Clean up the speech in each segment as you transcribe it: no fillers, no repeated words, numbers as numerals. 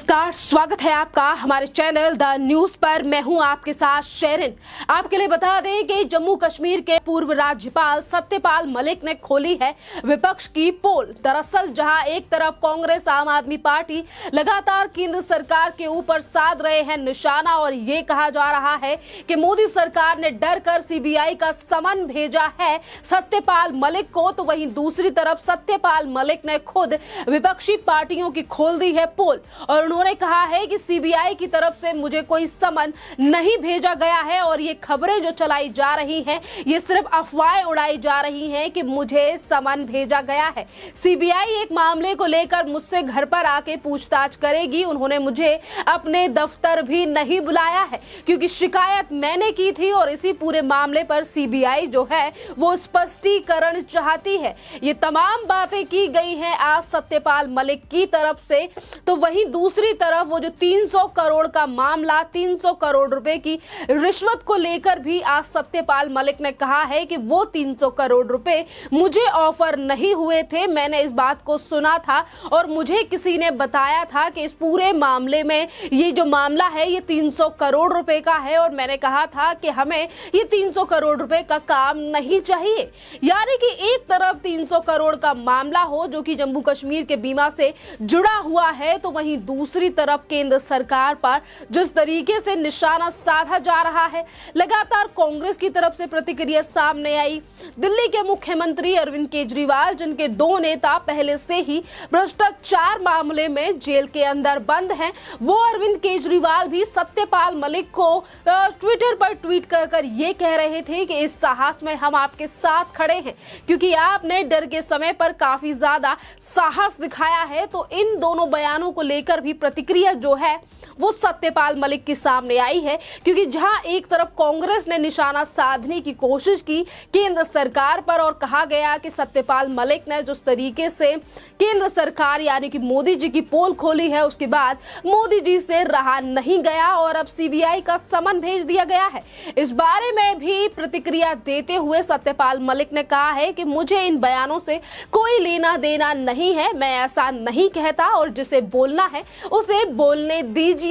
नमस्कार, स्वागत है आपका हमारे चैनल द न्यूज पर। मैं हूं आपके साथ शेरिन। आपके लिए बता दें कि जम्मू कश्मीर के पूर्व राज्यपाल सत्यपाल मलिक ने खोली है विपक्ष की पोल। दरअसल जहां एक तरफ कांग्रेस आम आदमी पार्टी लगातार केंद्र सरकार के ऊपर साध रहे हैं निशाना और ये कहा जा रहा है कि मोदी सरकार ने डर कर सीबीआई का समन भेजा है सत्यपाल मलिक को, तो वहीं दूसरी तरफ सत्यपाल मलिक ने खुद विपक्षी पार्टियों की खोल दी है पोल और उन्होंने कहा है कि सीबीआई की तरफ से मुझे कोई समन नहीं भेजा गया है और ये खबरें जो चलाई जा रही हैं ये सिर्फ अफवाहें उड़ाई जा रही हैं कि मुझे समन भेजा गया है। सीबीआई एक मामले को लेकर मुझसे घर पर आके पूछताछ करेगी। उन्होंने मुझे अपने दफ्तर भी नहीं बुलाया है क्योंकि शिकायत मैंने की थी और इसी पूरे मामले पर सीबीआई जो है वो स्पष्टीकरण चाहती है। ये तमाम बातें की गई हैं आज सत्यपाल मलिक की तरफ से। तो वहीं दूसरी तरफ वो जो 300 करोड़ का मामला, 300 करोड़ रुपए की रिश्वत को लेकर भी आज सत्यपाल मलिक ने कहा है कि वो 300 करोड़ रुपए मुझे ऑफर नहीं हुए थे। मैंने इस बात को सुना था और मुझे किसी ने बताया था कि इस पूरे मामले में ये जो मामला है ये 300 करोड़ रुपए का है और मैंने कहा था कि हमें ये 300 करोड़ रुपए का काम नहीं चाहिए। यानी कि एक तरफ 300 करोड़ का मामला हो जो कि जम्मू कश्मीर के बीमा से जुड़ा हुआ है, तो वहीं दूसरी तरफ केंद्र सरकार पर जिस तरीके से निशाना साधा जा रहा है, लगातार कांग्रेस की तरफ से प्रतिक्रिया सामने आई। दिल्ली के मुख्यमंत्री अरविंद केजरीवाल, जिनके दो नेता पहले से ही भ्रष्टाचार मामले में जेल के अंदर बंद हैं, वो अरविंद केजरीवाल भी सत्यपाल मलिक को ट्विटर पर ट्वीट कर ये कह रहे थे कि इस साहस में हम आपके साथ खड़े हैं क्योंकि आपने डर के समय पर काफी ज्यादा साहस दिखाया है। तो इन दोनों बयानों को लेकर भी प्रतिक्रिया जो है वो सत्यपाल मलिक के सामने आई है क्योंकि जहां एक तरफ कांग्रेस ने निशाना साधने की कोशिश की केंद्र सरकार पर और कहा गया कि सत्यपाल मलिक ने जिस तरीके से केंद्र सरकार यानी कि मोदी जी की पोल खोली है उसके बाद मोदी जी से रहा नहीं गया और अब सीबीआई का समन भेज दिया गया है। इस बारे में भी प्रतिक्रिया देते हुए सत्यपाल मलिक ने कहा है कि मुझे इन बयानों से कोई लेना देना नहीं है, मैं ऐसा नहीं कहता और जिसे बोलना है उसे बोलने दीजिए।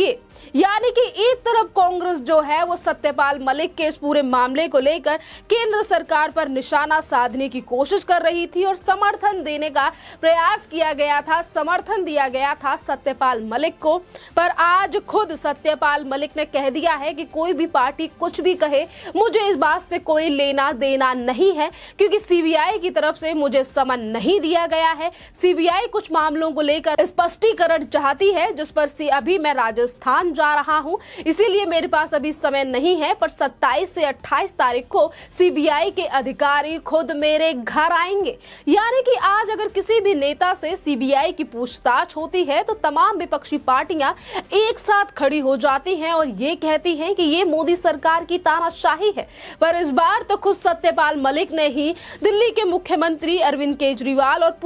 यानी कि एक तरफ कांग्रेस जो है वो सत्यपाल मलिक के इस पूरे मामले को लेकर केंद्र सरकार पर निशाना साधने की कोशिश कर रही थी और समर्थन देने का प्रयास किया गया था, समर्थन दिया गया था सत्यपाल मलिक को। पर आज खुद सत्यपाल मलिक ने कह दिया है कि कोई भी पार्टी कुछ भी कहे, मुझे इस बात से कोई लेना देना नहीं है क्योंकि सीबीआई की तरफ से मुझे समन नहीं दिया गया है। सीबीआई कुछ मामलों को लेकर स्पष्टीकरण चाहती है जिस पर अभी मैं राजस्थान जा रहा हूं, इसीलिए मेरे पास अभी समय नहीं है, पर 27 से 28 तारीख को सीबीआई के अधिकारी खुद मेरे घर आएंगे। यानी कि आज अगर किसी भी नेता से सीबीआई की पूछताछ होती है तो तमाम विपक्षी पार्टियां एक साथ खड़ी हो जाती हैं और ये कहती हैं कि ये मोदी सरकार की तानाशाही है। पर इस बार तो खुद सत्यपाल मलिक ने ही दिल्ली के मुख्यमंत्री अरविंद केजरीवाल और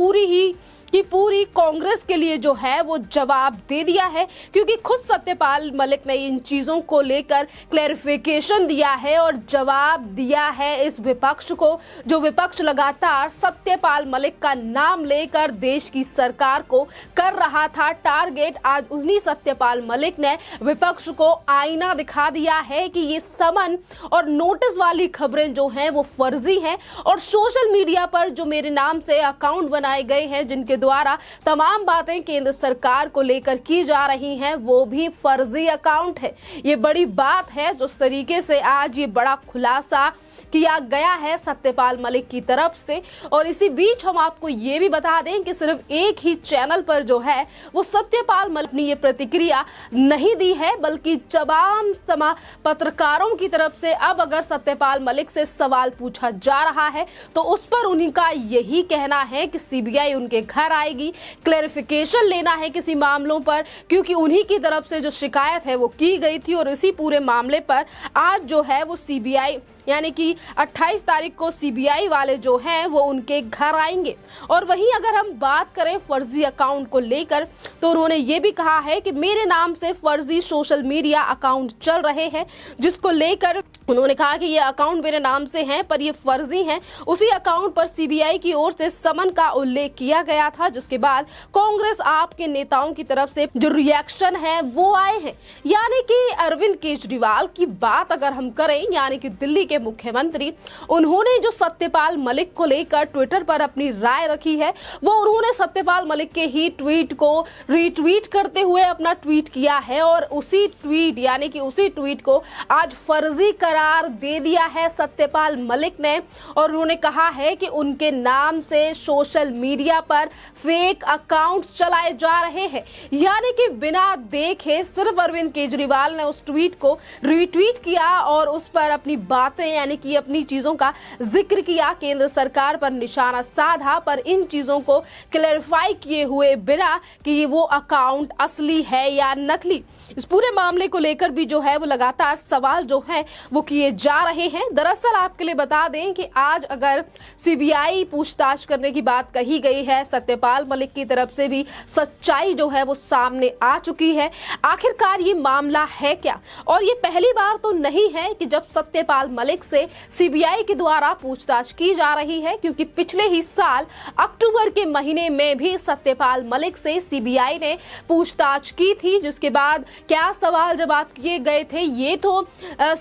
पूरी कांग्रेस के लिए जो है वो जवाब दे दिया है क्योंकि खुद सत्यपाल मलिक ने इन चीजों को लेकर क्लैरिफिकेशन दिया है और जवाब दिया है इस विपक्ष को, जो विपक्ष लगातार सत्यपाल मलिक का नाम लेकर देश की सरकार को कर रहा था टारगेट। आज उन्हीं सत्यपाल मलिक ने विपक्ष को आईना दिखा दिया है कि ये समन और नोटिस वाली खबरें जो हैं वो फर्जी हैं और सोशल मीडिया पर जो मेरे नाम से अकाउंट बनाए गए हैं जिनके द्वारा तमाम बातें केंद्र सरकार को लेकर की जा रही हैं वो भी फर्जी अकाउंट है। ये बड़ी बात है जिस तरीके से आज ये बड़ा खुलासा किया गया है सत्यपाल मलिक की तरफ से। और इसी बीच हम आपको ये भी बता दें कि सिर्फ एक ही चैनल पर जो है वो सत्यपाल मलिक ने ये प्रतिक्रिया नहीं दी है बल्कि तमाम पत्रकारों की तरफ से अब अगर सत्यपाल मलिक से सवाल पूछा जा रहा है तो उस पर उन्हीं का यही कहना है कि सीबीआई उनके घर आएगी, क्लैरिफिकेशन लेना है किसी मामलों पर क्योंकि उन्हीं की तरफ से जो शिकायत है वो की गई थी और इसी पूरे मामले पर आज जो है वो सीबीआई यानी कि 28 तारीख को सीबीआई वाले जो हैं वो उनके घर आएंगे। और वहीं अगर हम बात करें फर्जी अकाउंट को लेकर, तो उन्होंने ये भी कहा है कि मेरे नाम से फर्जी सोशल मीडिया अकाउंट चल रहे हैं, जिसको लेकर उन्होंने कहा कि ये अकाउंट मेरे नाम से हैं पर ये फर्जी हैं। उसी अकाउंट पर सीबीआई की ओर से समन का उल्लेख किया गया था, जिसके बाद कांग्रेस आप के नेताओं की तरफ से जो रिएक्शन है वो आए हैं। यानी कि अरविंद केजरीवाल की बात अगर हम करें, यानी कि दिल्ली के मुख्यमंत्री, उन्होंने जो सत्यपाल मलिक को लेकर ट्विटर पर अपनी राय रखी है, वो उन्होंने सत्यपाल मलिक के ही ट्वीट को रीट्वीट करते हुए अपना ट्वीट किया है और उसी ट्वीट यानी कि उसी ट्वीट को आज फर्जी करार दे दिया है सत्यपाल मलिक ने। और उन्होंने कहा है कि उनके नाम से सोशल मीडिया पर फेक अकाउंट्स चलाए जा रहे हैं। यानी कि बिना देखे सिर्फ अरविंद केजरीवाल ने उस ट्वीट को रीट्वीट किया और उस पर अपनी बातें यानी कि अपनी चीजों का जिक्र किया, केंद्र सरकार पर निशाना साधा, पर इन चीजों को क्लैरिफाई किए हुए बिना कि वो अकाउंट असली है या नकली। इस पूरे मामले को लेकर भी जो है वो लगातार सवाल जो है वो किए जा रहे हैं। दरअसल आपके लिए बता दें कि आज अगर सीबीआई पूछताछ करने की बात कही गई है, सत्यपाल मलिक की तरफ से भी सच्चाई जो है वो सामने आ चुकी है। आखिरकार ये मामला है क्या? और ये पहली बार तो नहीं है कि जब सत्यपाल मलिक से सीबीआई के द्वारा पूछताछ की जा रही है, क्योंकि पिछले ही साल अक्टूबर के महीने में भी सत्यपाल मलिक से सीबीआई ने पूछताछ की थी, जिसके बाद क्या सवाल जवाब किए गए थे ये तो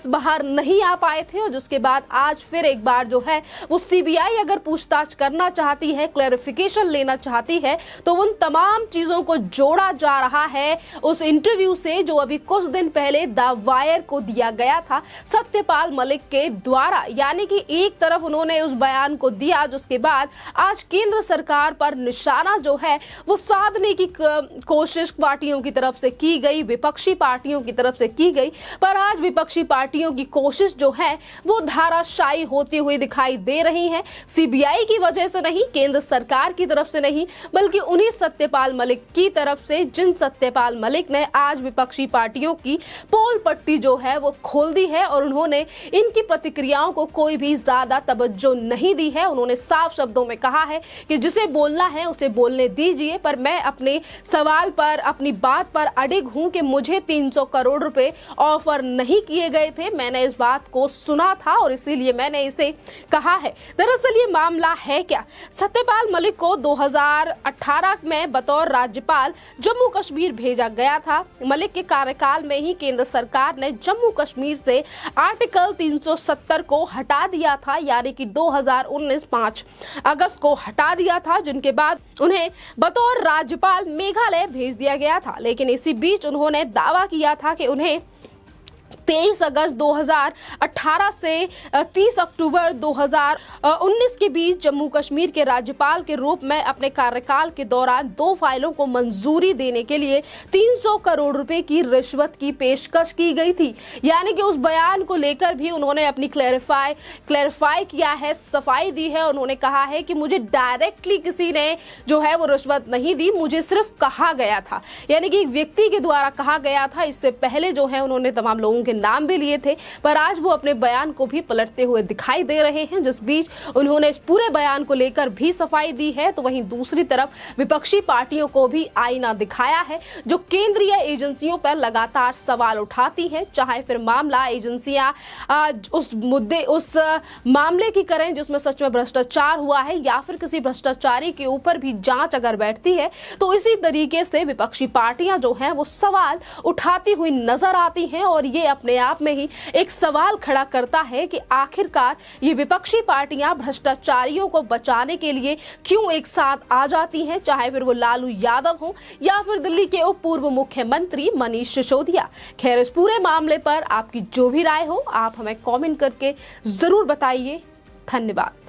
बाहर नहीं आ पाए थे। और जिसके बाद आज फिर एक बार जो है वो सीबीआई अगर पूछताछ करना चाहती है, क्लैरिफिकेशन लेना चाहती है, तो उन तमाम चीजों को जोड़ा जा रहा है उस इंटरव्यू से जो अभी कुछ दिन पहले द वायर को दिया गया था सत्यपाल मलिक के द्वारा। यानी कि एक तरफ उन्होंने उस बयान को दिया, जिसके बाद आज केंद्र सरकार पर निशाना जो है वो साधने की कोशिश पार्टियों की तरफ से की गई, विपक्षी पार्टियों की तरफ से की गई, पर आज विपक्षी पार्टियों की कोशिश जो है वो धाराशायी होती हुई दिखाई दे रही है। सीबीआई की वजह से नहीं, केंद्र सरकार की तरफ से नहीं, बल्कि उन्हीं सत्यपाल मलिक की तरफ से, जिन सत्यपाल मलिक ने आज विपक्षी पार्टियों की पोल पट्टी जो है वो खोल दी है और उन्होंने इनकी प्रतिक्रियाओं को कोई भी ज्यादा तवज्जो नहीं दी है। उन्होंने साफ शब्दों में कहा है कि जिसे बोलना है उसे बोलने दीजिए, पर मैं अपने सवाल पर, अपनी बात पर अडिग हूं कि मुझे 300 करोड़ रुपए ऑफर नहीं किए गए थे। मैंने इस बात को सुना था और इसीलिए मैंने इसे कहा है। दरअसल ये मामला है क्या? सत्यपाल मलिक को 2018 में बतौर राज्यपाल जम्मू कश्मीर भेजा गया था। मलिक के कार्यकाल में ही केंद्र सरकार ने जम्मू कश्मीर से आर्टिकल 370 को हटा दिया था, यानी कि 2019 5 अगस्त को हटा दिया था, जिनके बाद उन्हें बतौर राज्यपाल मेघालय भेज दिया गया था। लेकिन इसी बीच उन्होंने दावा किया था कि उन्हें 23 अगस्त 2018 से 30 अक्टूबर 2019 के बीच जम्मू कश्मीर के राज्यपाल के रूप में अपने कार्यकाल के दौरान 2 फाइलों को मंजूरी देने के लिए 300 करोड़ रुपए की रिश्वत की पेशकश की गई थी। यानी कि उस बयान को लेकर भी उन्होंने अपनी क्लैरिफाई किया है, सफाई दी है। उन्होंने कहा है कि मुझे डायरेक्टली किसी ने जो है वो रिश्वत नहीं दी, मुझे सिर्फ कहा गया था, यानी कि एक व्यक्ति के द्वारा कहा गया था। इससे पहले जो है उन्होंने तमाम लोगों के नाम भी लिए थे, पर आज वो अपने बयान को भी पलटते हुए दिखाई दे रहे हैं, जिस बीच उन्होंने इस पूरे बयान को लेकर भी सफाई दी है। तो वहीं दूसरी तरफ विपक्षी पार्टियों को भी आईना दिखाया है, जो केंद्रीय एजेंसियों पर लगातार सवाल उठाती है, चाहे फिर मामला एजेंसियां उस मामले की करें जिसमें सच में भ्रष्टाचार हुआ है, या फिर किसी भ्रष्टाचारी के ऊपर भी जांच अगर बैठती है, तो इसी तरीके से विपक्षी पार्टियां जो हैं वो सवाल उठाती हुई नजर आती हैं। और ये अपने आप में ही एक सवाल खड़ा करता है कि आखिरकार ये विपक्षी पार्टियां भ्रष्टाचारियों को बचाने के लिए क्यों एक साथ आ जाती हैं, चाहे फिर वो लालू यादव हो या फिर दिल्ली के उप पूर्व मुख्यमंत्री मनीष सिसोदिया। खैर, इस पूरे मामले पर आपकी जो भी राय हो आप हमें कमेंट करके जरूर बताइए। धन्यवाद।